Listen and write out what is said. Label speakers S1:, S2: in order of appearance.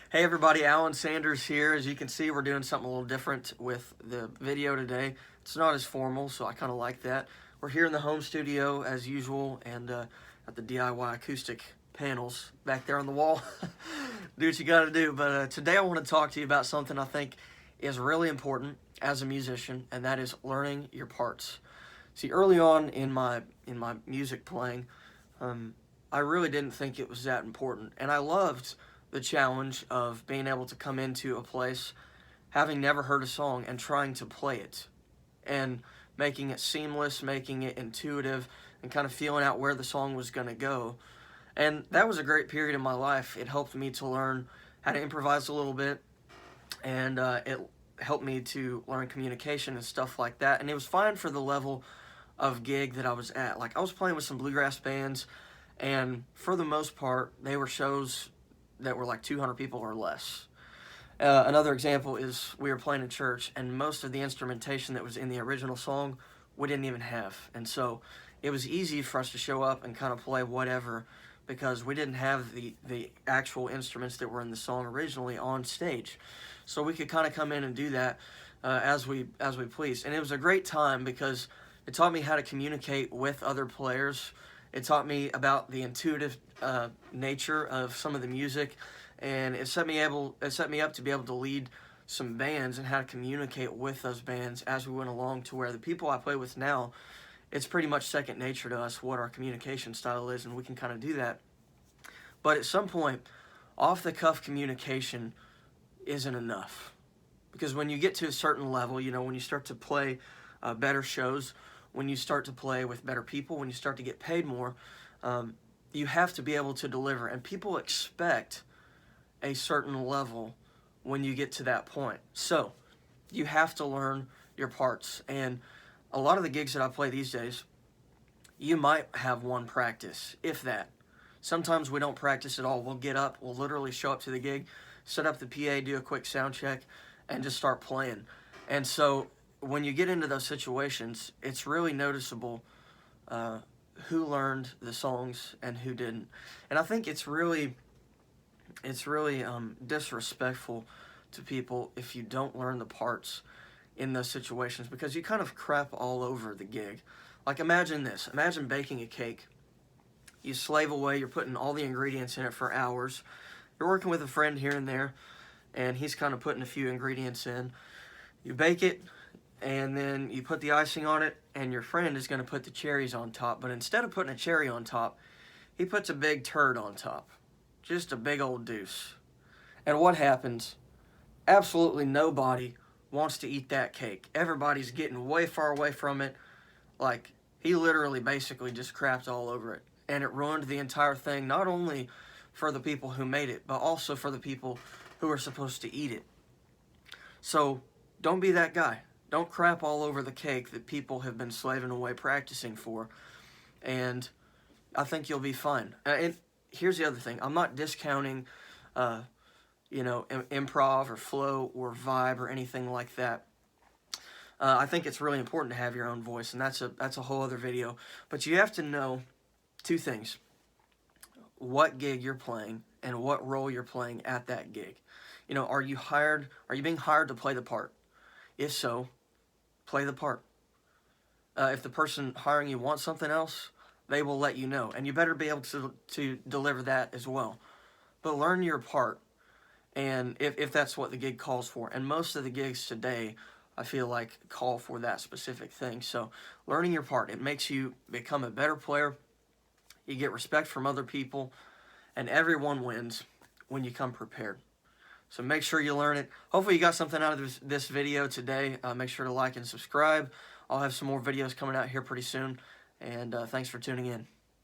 S1: Hey everybody, Allan Sanders here. As you can see, we're doing something a little different with the video today. It's not as formal, so I kind of like that. We're here in the home studio as usual, and got the DIY acoustic panels back there on the wall. Do what you gotta do. But today I want to talk to you about something I think is really important as a musician, and that is learning your parts. See, early on in my music playing, I really didn't think it was that important, and I loved the challenge of being able to come into a place having never heard a song and trying to play it and making it seamless, making it intuitive, and kind of feeling out where the song was going to go. And that was a great period in my life. It helped me to learn how to improvise a little bit, and it helped me to learn communication and stuff like that. And it was fine for the level of gig that I was at. Like, I was playing with some bluegrass bands, and for the most part, they were shows that were like 200 people or less. Another example is we were playing in church, and most of the instrumentation that was in the original song we didn't even have. And so it was easy for us to show up and kind of play whatever because we didn't have the actual instruments that were in the song originally on stage. So we could kind of come in and do that as we pleased. And it was a great time because it taught me how to communicate with other players. It taught me about the intuitive nature of some of the music, and it set me up to be able to lead some bands and how to communicate with those bands as we went along, to where the people I play with now, it's pretty much second nature to us what our communication style is, and we can kind of do that. But at some point, off the cuff communication isn't enough, because when you get to a certain level, when you start to play better shows, when you start to play with better people, when you start to get paid more, you have to be able to deliver. And people expect a certain level when you get to that point. So you have to learn your parts. And a lot of the gigs that I play these days, you might have one practice, if that. Sometimes we don't practice at all. We'll get up, we'll literally show up to the gig, set up the PA, do a quick sound check, and just start playing. And so when you get into those situations, it's really noticeable who learned the songs and who didn't. And I think it's really disrespectful to people if you don't learn the parts in those situations, because you kind of crap all over the gig. Like, imagine this. Imagine baking a cake. You slave away, you're putting all the ingredients in it for hours. You're working with a friend here and there, and he's kind of putting a few ingredients in. You bake it, and then you put the icing on it, and your friend is going to put the cherries on top. But instead of putting a cherry on top, he puts a big turd on top. Just a big old deuce. And what happens? Absolutely nobody wants to eat that cake. Everybody's getting way far away from it. Like, he literally basically just crapped all over it. And it ruined the entire thing, not only for the people who made it, but also for the people who are supposed to eat it. So don't be that guy. Don't crap all over the cake that people have been slaving away practicing for, and I think you'll be fine. And here's the other thing. I'm not discounting, improv or flow or vibe or anything like that. I think it's really important to have your own voice, and that's a whole other video. But you have to know two things: what gig you're playing and what role you're playing at that gig. Are you being hired to play the part? If so, play the part. If the person hiring you wants something else, they will let you know, and you better be able to deliver that as well. But learn your part, and if that's what the gig calls for. And most of the gigs today, I feel like, call for that specific thing. So learning your part, it makes you become a better player. You get respect from other people, and everyone wins when you come prepared. So make sure you learn it. Hopefully you got something out of this video today. Make sure to like and subscribe. I'll have some more videos coming out here pretty soon. And thanks for tuning in.